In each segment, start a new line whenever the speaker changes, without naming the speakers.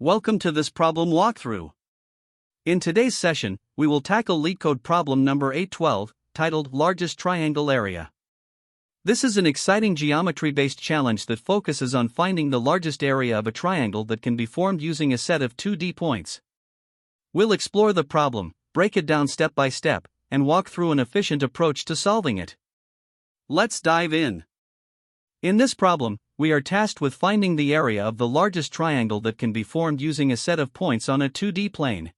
Welcome to this problem walkthrough. In today's session, we will tackle LeetCode problem number 812, titled Largest Triangle Area. This is an exciting geometry-based challenge that focuses on finding the largest area of a triangle that can be formed using a set of 2D points. We'll explore the problem, break it down step by step, and walk through an efficient approach to solving it. Let's dive in. In this problem, we are tasked with finding the area of the largest triangle that can be formed using a set of points on a 2D plane.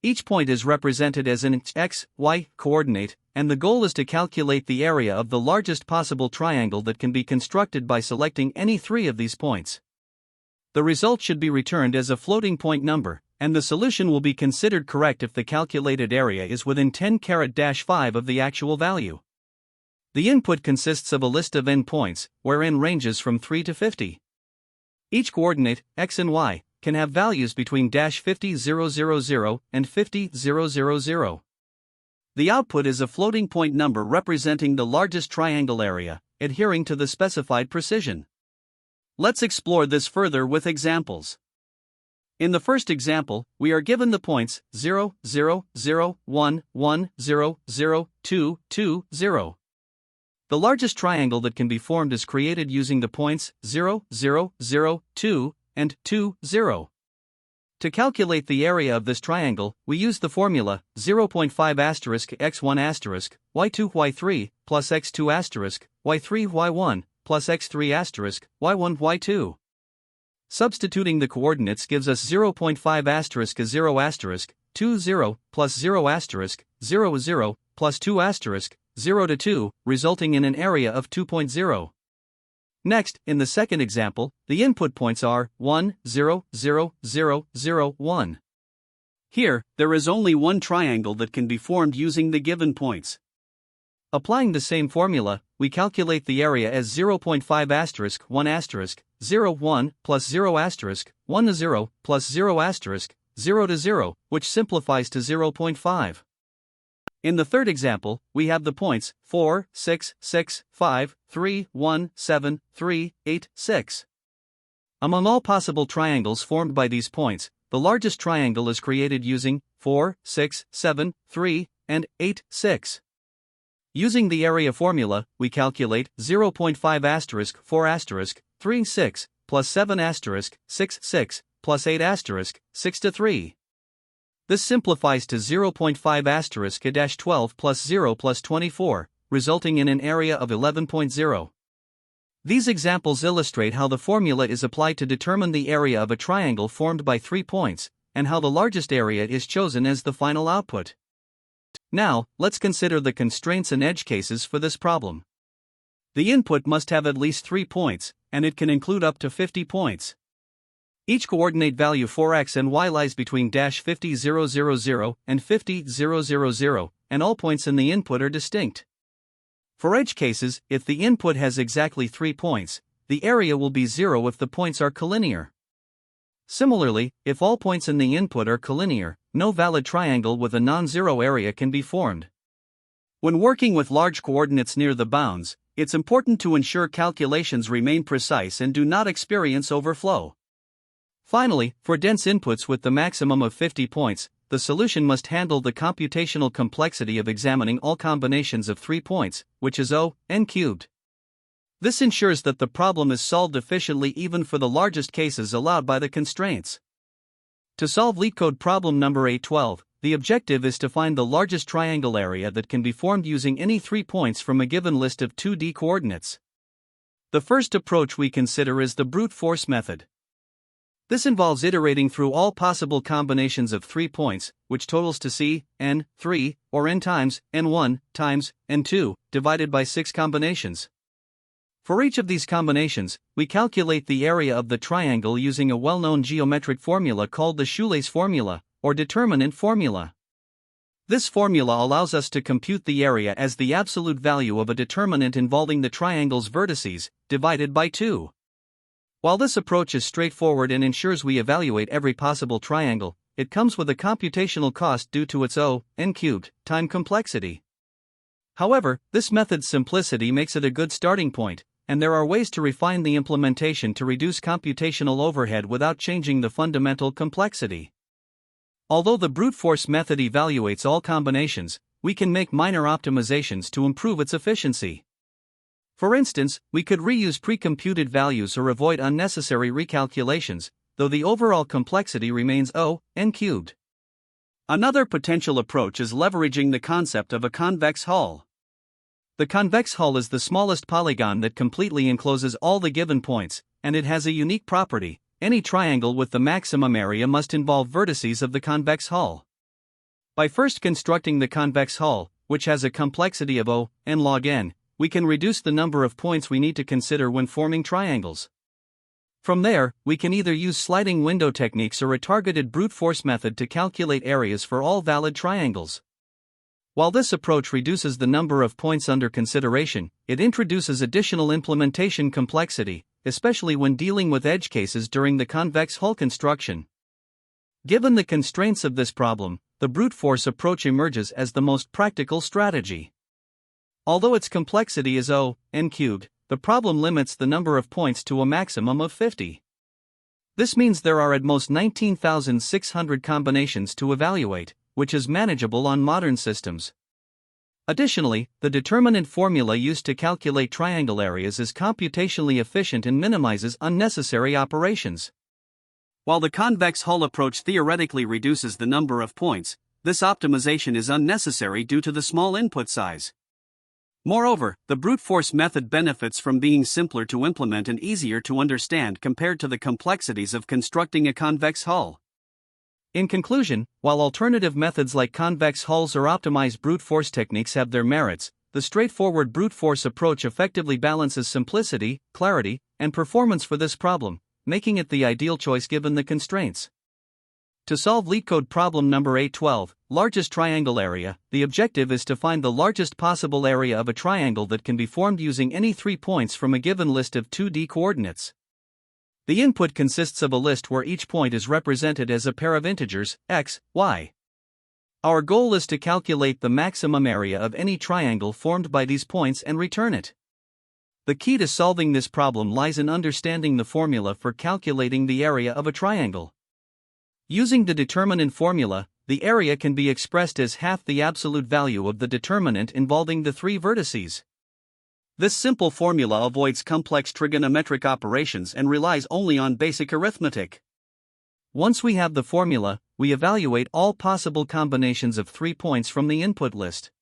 Each point is represented as an x, y coordinate, and the goal is to calculate the area of the largest possible triangle that can be constructed by selecting any three of these points. The result should be returned as a floating point number, and the solution will be considered correct if the calculated area is within 10⁻⁵ of the actual value. The input consists of a list of n points, where n ranges from 3 to 50. Each coordinate, x and y, can have values between -50,000 and 50,000. The output is a floating point number representing the largest triangle area, adhering to the specified precision. Let's explore this further with examples. In the first example, we are given the points 0, 0, 0, 1, 1, 0, 0, 2, 2, 0. The largest triangle that can be formed is created using the points 0, 0, 0, 2, and 2, 0. To calculate the area of this triangle, we use the formula 0.5** x1** y2 y3 plus x2** y3 y1 plus x3** y1 y2. Substituting the coordinates gives us 0.5** 0*, 2 0 plus 0*, 0 0 plus 2*, 0 to 2, resulting in an area of 2.0. Next, in the second example, the input points are 1, 0, 0, 0, 0, 1. Here, there is only one triangle that can be formed using the given points. Applying the same formula, we calculate the area as 0.5** 1*, 0, 1 plus 0*, 1 to 0 plus 0*, 0 to 0, which simplifies to 0.5. In the third example, we have the points 4, 6, 6, 5, 3, 1, 7, 3, 8, 6. Among all possible triangles formed by these points, the largest triangle is created using 4, 6, 7, 3, and 8, 6. Using the area formula, we calculate 0.5** 4*, 3, 6, plus 7*, 6, 6, plus 8*, 6 to 3. This simplifies to 0.5** 12 plus 0 plus 24, resulting in an area of 11.0. These examples illustrate how the formula is applied to determine the area of a triangle formed by 3 points, and how the largest area is chosen as the final output. Now, let's consider the constraints and edge cases for this problem. The input must have at least 3 points, and it can include up to 50 points. Each coordinate value for x and y lies between -50,000 and 50,000, and all points in the input are distinct. For edge cases, if the input has exactly 3 points, the area will be 0 if the points are collinear. Similarly, if all points in the input are collinear, no valid triangle with a non-zero area can be formed. When working with large coordinates near the bounds, it's important to ensure calculations remain precise and do not experience overflow. Finally, for dense inputs with the maximum of 50 points, the solution must handle the computational complexity of examining all combinations of 3 points, which is n³. This ensures that the problem is solved efficiently even for the largest cases allowed by the constraints. To solve LeetCode problem number 812, the objective is to find the largest triangle area that can be formed using any 3 points from a given list of 2D coordinates. The first approach we consider is the brute force method. This involves iterating through all possible combinations of 3 points, which totals to c, n3, or n times, n1, times, n2, divided by 6 combinations. For each of these combinations, we calculate the area of the triangle using a well-known geometric formula called the Shoelace formula, or determinant formula. This formula allows us to compute the area as the absolute value of a determinant involving the triangle's vertices, divided by 2. While this approach is straightforward and ensures we evaluate every possible triangle, it comes with a computational cost due to its n³ time complexity. However, this method's simplicity makes it a good starting point, and there are ways to refine the implementation to reduce computational overhead without changing the fundamental complexity. Although the brute force method evaluates all combinations, we can make minor optimizations to improve its efficiency. For instance, we could reuse pre-computed values or avoid unnecessary recalculations, though the overall complexity remains n cubed. Another potential approach is leveraging the concept of a convex hull. The convex hull is the smallest polygon that completely encloses all the given points, and it has a unique property: any triangle with the maximum area must involve vertices of the convex hull. By first constructing the convex hull, which has a complexity of n log n, we can reduce the number of points we need to consider when forming triangles. From there, we can either use sliding window techniques or a targeted brute force method to calculate areas for all valid triangles. While this approach reduces the number of points under consideration, it introduces additional implementation complexity, especially when dealing with edge cases during the convex hull construction. Given the constraints of this problem, the brute force approach emerges as the most practical strategy. Although its complexity is n cubed, the problem limits the number of points to a maximum of 50. This means there are at most 19,600 combinations to evaluate, which is manageable on modern systems. Additionally, the determinant formula used to calculate triangle areas is computationally efficient and minimizes unnecessary operations. While the convex hull approach theoretically reduces the number of points, this optimization is unnecessary due to the small input size. Moreover, the brute force method benefits from being simpler to implement and easier to understand compared to the complexities of constructing a convex hull. In conclusion, while alternative methods like convex hulls or optimized brute force techniques have their merits, the straightforward brute force approach effectively balances simplicity, clarity, and performance for this problem, making it the ideal choice given the constraints. To solve LeetCode problem number 812, largest triangle area, the objective is to find the largest possible area of a triangle that can be formed using any 3 points from a given list of 2D coordinates. The input consists of a list where each point is represented as a pair of integers, x, y. Our goal is to calculate the maximum area of any triangle formed by these points and return it. The key to solving this problem lies in understanding the formula for calculating the area of a triangle. Using the determinant formula, the area can be expressed as half the absolute value of the determinant involving the 3 vertices. This simple formula avoids complex trigonometric operations and relies only on basic arithmetic. Once we have the formula, we evaluate all possible combinations of 3 points from the input list.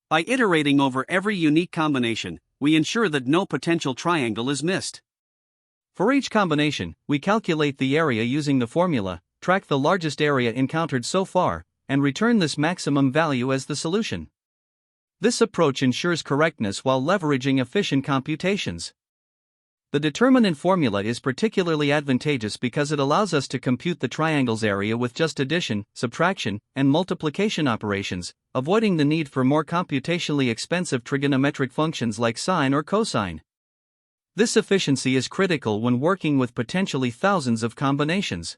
By iterating over every unique combination, we ensure that no potential triangle is missed. For each combination, we calculate the area using the formula, track the largest area encountered so far, and return this maximum value as the solution. This approach ensures correctness while leveraging efficient computations. The determinant formula is particularly advantageous because it allows us to compute the triangle's area with just addition, subtraction, and multiplication operations, avoiding the need for more computationally expensive trigonometric functions like sine or cosine. This efficiency is critical when working with potentially thousands of combinations.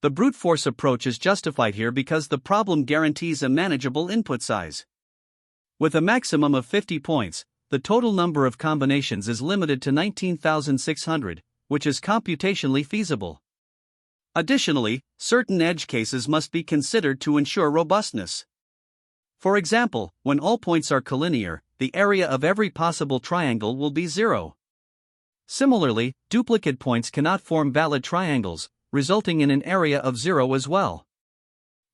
The brute force approach is justified here because the problem guarantees a manageable input size. With a maximum of 50 points, the total number of combinations is limited to 19,600, which is computationally feasible. Additionally, certain edge cases must be considered to ensure robustness. For example, when all points are collinear, the area of every possible triangle will be 0. Similarly, duplicate points cannot form valid triangles, resulting in an area of 0 as well.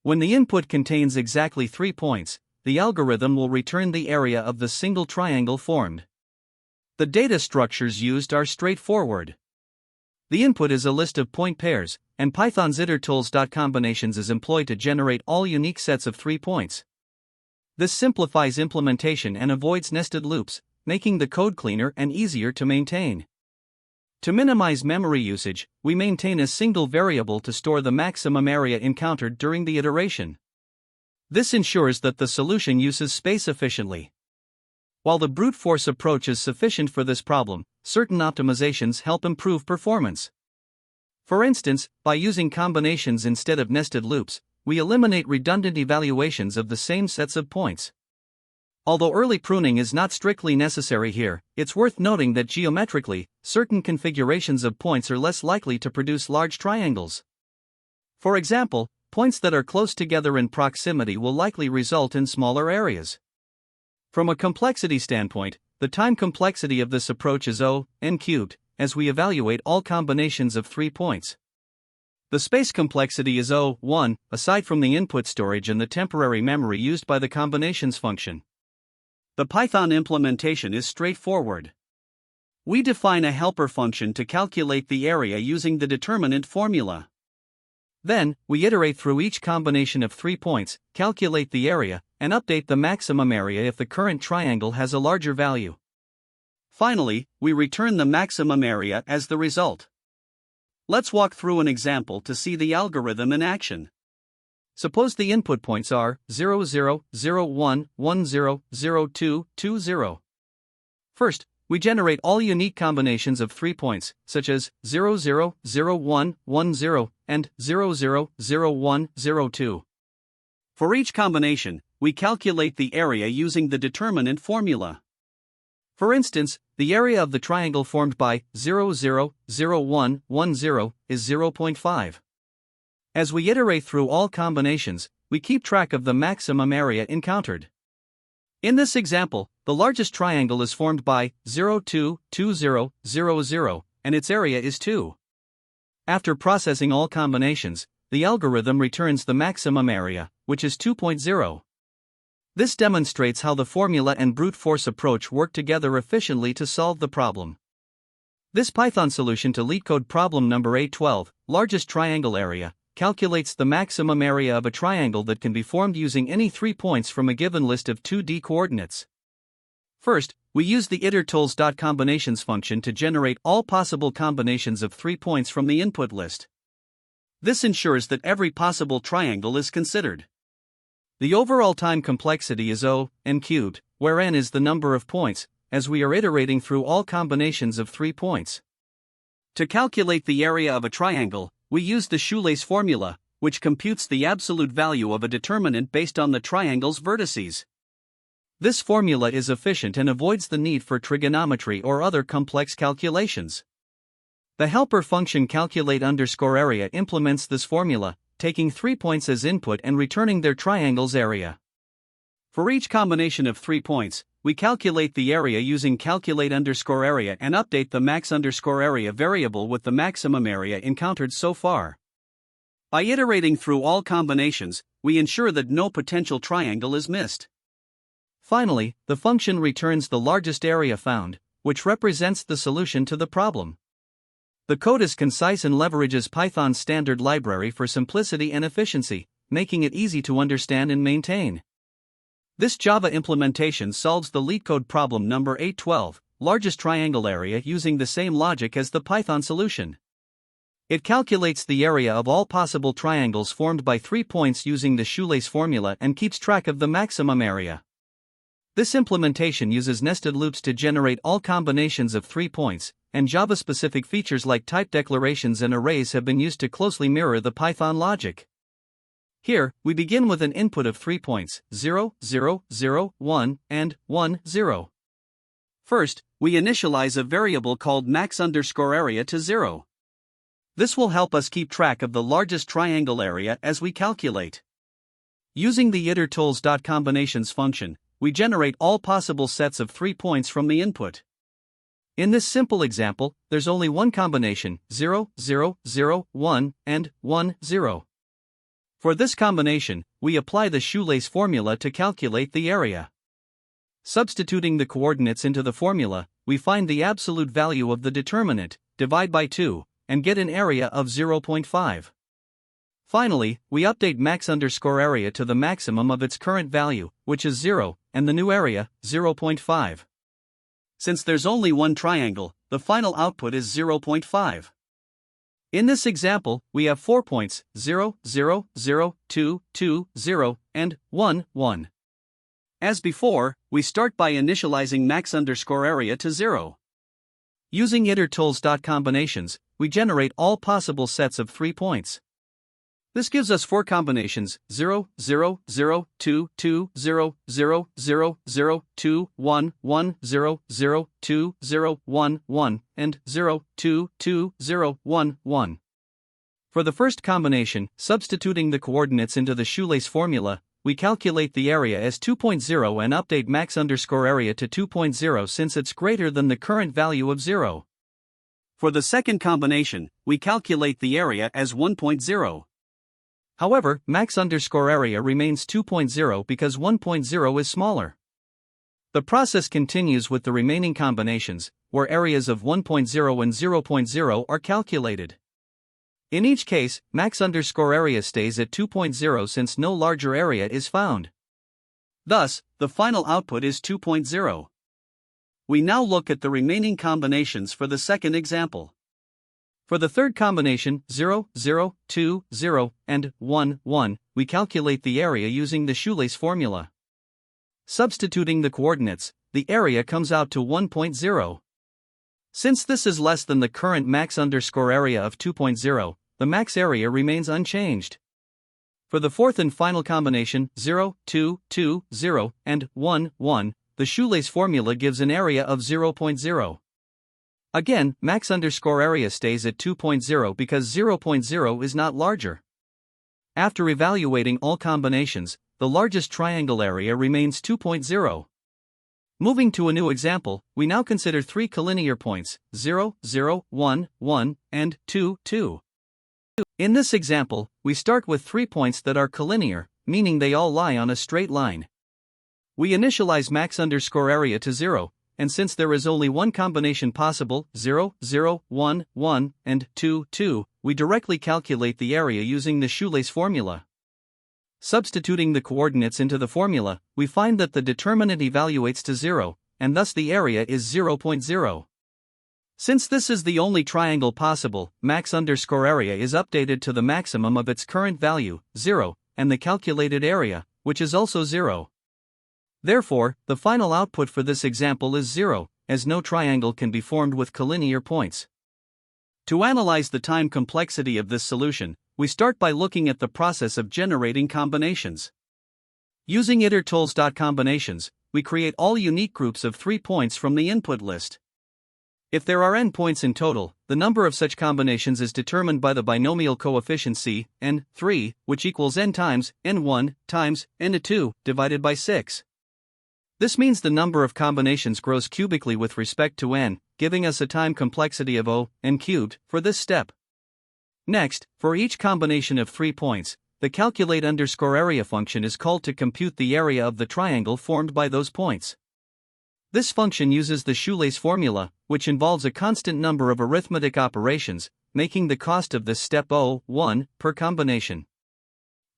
When the input contains exactly 3 points, the algorithm will return the area of the single triangle formed. The data structures used are straightforward. The input is a list of point pairs, and Python's itertools.combinations is employed to generate all unique sets of 3 points. This simplifies implementation and avoids nested loops, making the code cleaner and easier to maintain. To minimize memory usage, we maintain a single variable to store the maximum area encountered during the iteration. This ensures that the solution uses space efficiently. While the brute force approach is sufficient for this problem, certain optimizations help improve performance. For instance, by using combinations instead of nested loops, we eliminate redundant evaluations of the same sets of points. Although early pruning is not strictly necessary here, it's worth noting that geometrically, certain configurations of points are less likely to produce large triangles. For example, points that are close together in proximity will likely result in smaller areas. From a complexity standpoint, the time complexity of this approach is O(n cubed), as we evaluate all combinations of 3 points. The space complexity is O(1), aside from the input storage and the temporary memory used by the combinations function. The Python implementation is straightforward. We define a helper function to calculate the area using the determinant formula. Then, we iterate through each combination of 3 points, calculate the area, and update the maximum area if the current triangle has a larger value. Finally, we return the maximum area as the result. Let's walk through an example to see the algorithm in action. Suppose the input points are 0, 0, 0, 1, 1, 0, 0, 2, 2, 0. First, we generate all unique combinations of 3 points, such as 0, 0, 0, 1, 1, 0, and 0, 0, 0, 1, 0, 2. For each combination, we calculate the area using the determinant formula. For instance, the area of the triangle formed by 0, 0, 0, 1, 1, 0 is 0.5. As we iterate through all combinations, we keep track of the maximum area encountered. In this example, the largest triangle is formed by 0, 2, 2, 0, 0, 0, and its area is 2. After processing all combinations, the algorithm returns the maximum area, which is 2.0. This demonstrates how the formula and brute force approach work together efficiently to solve the problem. This Python solution to LeetCode problem number 812, largest triangle area, calculates the maximum area of a triangle that can be formed using any 3 points from a given list of 2D coordinates. First, we use the itertools.combinations function to generate all possible combinations of 3 points from the input list. This ensures that every possible triangle is considered. The overall time complexity is O(n cubed), where n is the number of points, as we are iterating through all combinations of 3 points. To calculate the area of a triangle, we use the shoelace formula, which computes the absolute value of a determinant based on the triangle's vertices. This formula is efficient and avoids the need for trigonometry or other complex calculations. The helper function calculate_area implements this formula, taking 3 points as input and returning their triangle's area. For each combination of 3 points, we calculate the area using calculate_area and update the max_area variable with the maximum area encountered so far. By iterating through all combinations, we ensure that no potential triangle is missed. Finally, the function returns the largest area found, which represents the solution to the problem. The code is concise and leverages Python's standard library for simplicity and efficiency, making it easy to understand and maintain. This Java implementation solves the LeetCode problem number 812, largest triangle area, using the same logic as the Python solution. It calculates the area of all possible triangles formed by 3 points using the shoelace formula and keeps track of the maximum area. This implementation uses nested loops to generate all combinations of 3 points, and Java-specific features like type declarations and arrays have been used to closely mirror the Python logic. Here, we begin with an input of 3 points, 0, 0, 0, 1, and 1, 0. First, we initialize a variable called max_area to 0. This will help us keep track of the largest triangle area as we calculate. Using the itertools.combinations function, we generate all possible sets of 3 points from the input. In this simple example, there's only one combination, 0, 0, 0, 1, and 1, 0. For this combination, we apply the shoelace formula to calculate the area. Substituting the coordinates into the formula, we find the absolute value of the determinant, divide by 2, and get an area of 0.5. Finally, we update max_area to the maximum of its current value, which is 0, and the new area, 0.5. Since there's only one triangle, the final output is 0.5. In this example, we have 4 points, 0, 0, 0, 2, 2, 0, and 1, 1. As before, we start by initializing max_area to 0. Using itertools.combinations, we generate all possible sets of 3 points. This gives us 4 combinations: 0, 0, 0, 2, 2, 0, 0, 0, 0, 2, 1, 1, 0, 0, 2, 0, 1, 1, and 0, 2, 2, 0, 1, 1. For the first combination, substituting the coordinates into the shoelace formula, we calculate the area as 2.0 and update max_area to 2.0 since it's greater than the current value of 0. For the second combination, we calculate the area as 1.0. However, max_area remains 2.0 because 1.0 is smaller. The process continues with the remaining combinations, where areas of 1.0 and 0.0 are calculated. In each case, max_area stays at 2.0 since no larger area is found. Thus, the final output is 2.0. We now look at the remaining combinations for the second example. For the third combination, 0, 0, 2, 0, and 1, 1, we calculate the area using the shoelace formula. Substituting the coordinates, the area comes out to 1.0. Since this is less than the current max_area of 2.0, the max area remains unchanged. For the fourth and final combination, 0, 2, 2, 0, and 1, 1, the shoelace formula gives an area of 0.0. Again, max_area stays at 2.0 because 0.0 is not larger. After evaluating all combinations, the largest triangle area remains 2.0. Moving to a new example, we now consider 3 collinear points, 0, 0, 1, 1, and 2, 2. In this example, we start with 3 points that are collinear, meaning they all lie on a straight line. We initialize max_area to 0, and since there is only one combination possible, 0, 0, 1, 1, and 2, 2, we directly calculate the area using the shoelace formula. Substituting the coordinates into the formula, we find that the determinant evaluates to 0, and thus the area is 0.0. Since this is the only triangle possible, max_area is updated to the maximum of its current value, 0, and the calculated area, which is also 0. Therefore, the final output for this example is 0, as no triangle can be formed with collinear points. To analyze the time complexity of this solution, we start by looking at the process of generating combinations. Using itertools.combinations, we create all unique groups of 3 points from the input list. If there are n points in total, the number of such combinations is determined by the binomial coefficient c, n3, which equals n times n1 times n2 divided by 6. This means the number of combinations grows cubically with respect to n, giving us a time complexity of O, n cubed, for this step. Next, for each combination of 3 points, the calculate_area function is called to compute the area of the triangle formed by those points. This function uses the shoelace formula, which involves a constant number of arithmetic operations, making the cost of this step O(1) per combination.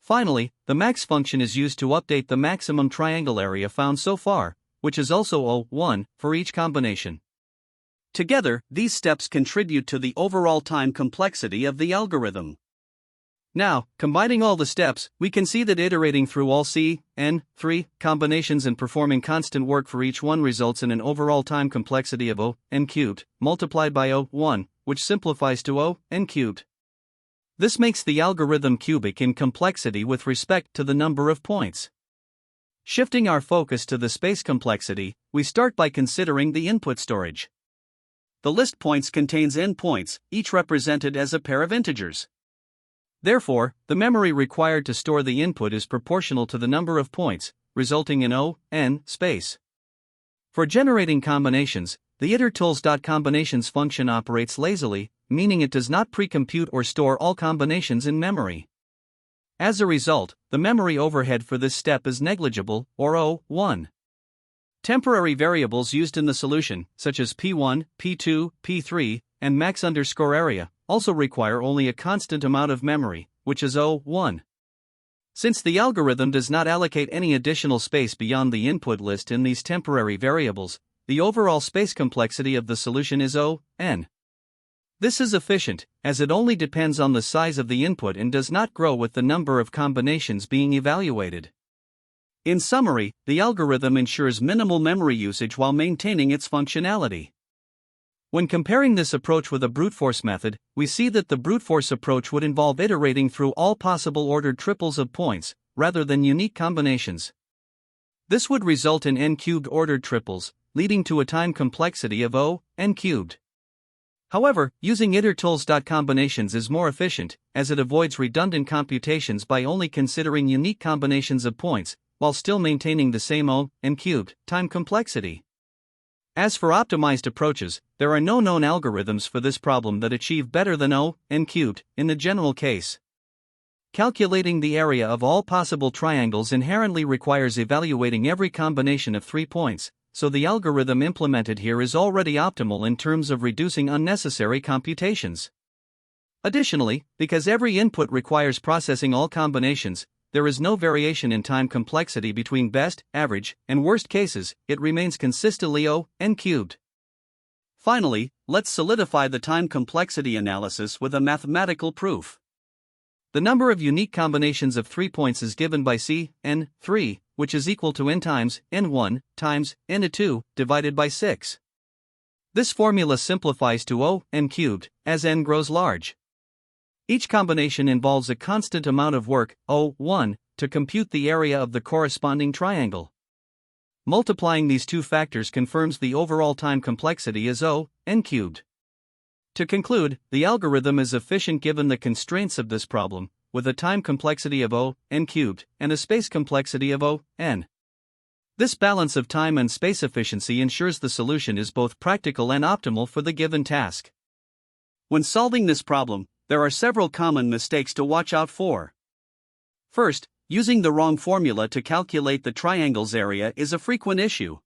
Finally, the max function is used to update the maximum triangle area found so far, which is also O(1) for each combination. Together, these steps contribute to the overall time complexity of the algorithm. Now, combining all the steps, we can see that iterating through all n3 combinations and performing constant work for each one results in an overall time complexity of O n cubed, multiplied by O(1), which simplifies to O n cubed. This makes the algorithm cubic in complexity with respect to the number of points. Shifting our focus to the space complexity, we start by considering the input storage. The list points contains n points, each represented as a pair of integers. Therefore, the memory required to store the input is proportional to the number of points, resulting in O n space. For generating combinations, the itertools.combinations function operates lazily, meaning it does not pre-compute or store all combinations in memory. As a result, the memory overhead for this step is negligible, or O(1). Temporary variables used in the solution, such as P1, P2, P3, and max_area, also require only a constant amount of memory, which is O(1). Since the algorithm does not allocate any additional space beyond the input list in these temporary variables, the overall space complexity of the solution is O(n). This is efficient, as it only depends on the size of the input and does not grow with the number of combinations being evaluated. In summary, the algorithm ensures minimal memory usage while maintaining its functionality. When comparing this approach with a brute force method, we see that the brute force approach would involve iterating through all possible ordered triples of points, rather than unique combinations. This would result in n-cubed ordered triples, leading to a time complexity of n cubed. However, using iter-tools.combinations is more efficient, as it avoids redundant computations by only considering unique combinations of points, while still maintaining the same n cubed time complexity. As for optimized approaches, there are no known algorithms for this problem that achieve better than n cubed in the general case. Calculating the area of all possible triangles inherently requires evaluating every combination of 3 points, so the algorithm implemented here is already optimal in terms of reducing unnecessary computations. Additionally, because every input requires processing all combinations, there is no variation in time complexity between best, average, and worst cases, it remains consistently n cubed. Finally, let's solidify the time complexity analysis with a mathematical proof. The number of unique combinations of 3 points is given by n3, which is equal to n times n1 times n2 divided by 6. This formula simplifies to n cubed as n grows large. Each combination involves a constant amount of work, O1, to compute the area of the corresponding triangle. Multiplying these two factors confirms the overall time complexity is n cubed. To conclude, the algorithm is efficient given the constraints of this problem, with a time complexity of n cubed and a space complexity of n. This balance of time and space efficiency ensures the solution is both practical and optimal for the given task. When solving this problem, there are several common mistakes to watch out for. First, using the wrong formula to calculate the triangle's area is a frequent issue.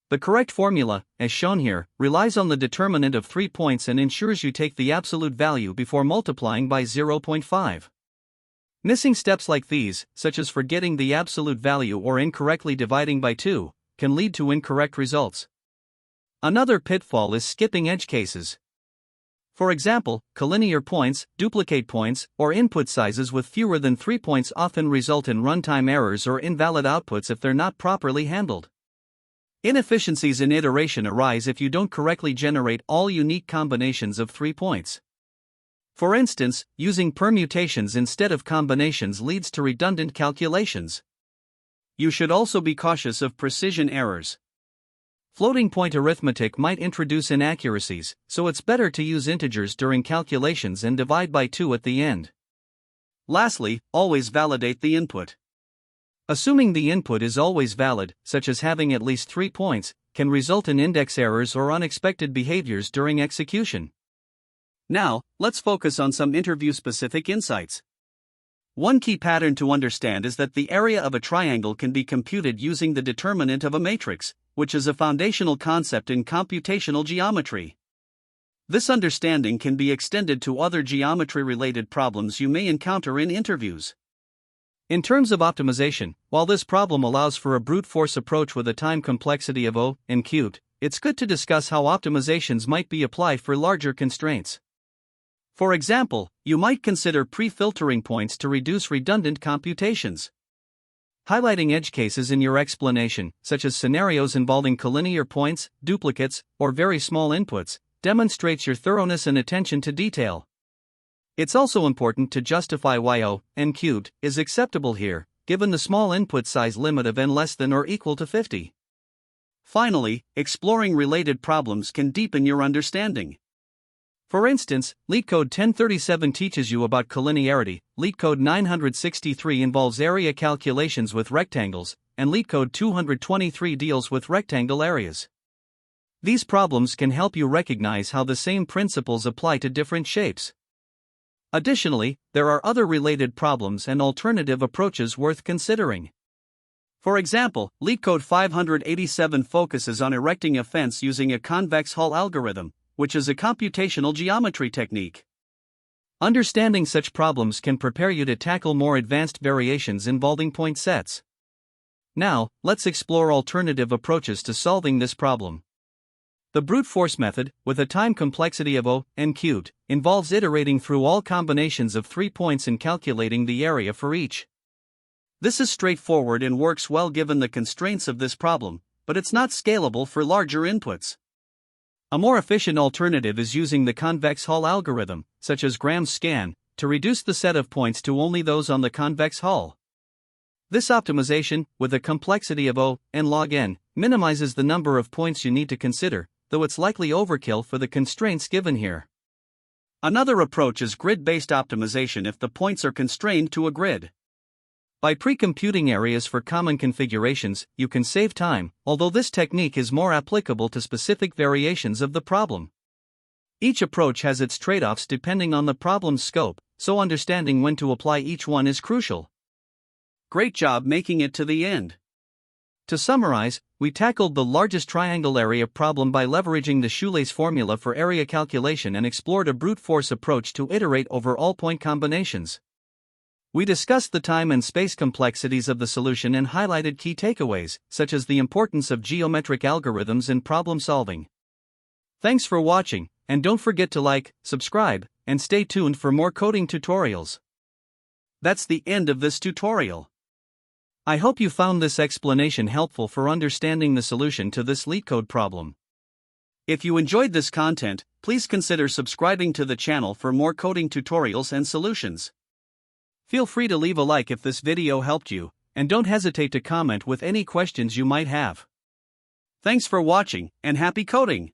The correct formula, as shown here, relies on the determinant of 3 points and ensures you take the absolute value before multiplying by 0.5. Missing steps like these, such as forgetting the absolute value or incorrectly dividing by 2, can lead to incorrect results. Another pitfall is skipping edge cases. For example, collinear points, duplicate points, or input sizes with fewer than 3 points often result in runtime errors or invalid outputs if they're not properly handled. Inefficiencies in iteration arise if you don't correctly generate all unique combinations of 3 points. For instance, using permutations instead of combinations leads to redundant calculations. You should also be cautious of precision errors. Floating point arithmetic might introduce inaccuracies, so it's better to use integers during calculations and divide by 2 at the end. Lastly, always validate the input. Assuming the input is always valid, such as having at least 3 points, can result in index errors or unexpected behaviors during execution. Now, let's focus on some interview-specific insights. One key pattern to understand is that the area of a triangle can be computed using the determinant of a matrix, which is a foundational concept in computational geometry. This understanding can be extended to other geometry-related problems you may encounter in interviews. In terms of optimization, while this problem allows for a brute force approach with a time complexity of n cubed, it's good to discuss how optimizations might be applied for larger constraints. For example, you might consider pre-filtering points to reduce redundant computations. Highlighting edge cases in your explanation, such as scenarios involving collinear points, duplicates, or very small inputs, demonstrates your thoroughness and attention to detail. It's also important to justify why n cubed is acceptable here, given the small input size limit of n less than or equal to 50. Finally, exploring related problems can deepen your understanding. For instance, LeetCode 1037 teaches you about collinearity, LeetCode 963 involves area calculations with rectangles, and LeetCode 223 deals with rectangle areas. These problems can help you recognize how the same principles apply to different shapes. Additionally, there are other related problems and alternative approaches worth considering. For example, LeetCode 587 focuses on erecting a fence using a convex hull algorithm, which is a computational geometry technique. Understanding such problems can prepare you to tackle more advanced variations involving point sets. Now, let's explore alternative approaches to solving this problem. The brute force method, with a time complexity of n cubed, involves iterating through all combinations of 3 points and calculating the area for each. This is straightforward and works well given the constraints of this problem, but it's not scalable for larger inputs. A more efficient alternative is using the convex hull algorithm, such as Graham's scan, to reduce the set of points to only those on the convex hull. This optimization, with a complexity of O n log n, minimizes the number of points you need to consider, though it's likely overkill for the constraints given here. Another approach is grid-based optimization if the points are constrained to a grid. By pre-computing areas for common configurations, you can save time, although this technique is more applicable to specific variations of the problem. Each approach has its trade-offs depending on the problem's scope, so understanding when to apply each one is crucial. Great job making it to the end. To summarize, we tackled the largest triangle area problem by leveraging the shoelace formula for area calculation and explored a brute force approach to iterate over all point combinations. We discussed the time and space complexities of the solution and highlighted key takeaways, such as the importance of geometric algorithms in problem solving. Thanks for watching, and don't forget to like, subscribe, and stay tuned for more coding tutorials. That's the end of this tutorial. I hope you found this explanation helpful for understanding the solution to this LeetCode problem. If you enjoyed this content, please consider subscribing to the channel for more coding tutorials and solutions. Feel free to leave a like if this video helped you, and don't hesitate to comment with any questions you might have. Thanks for watching, and happy coding!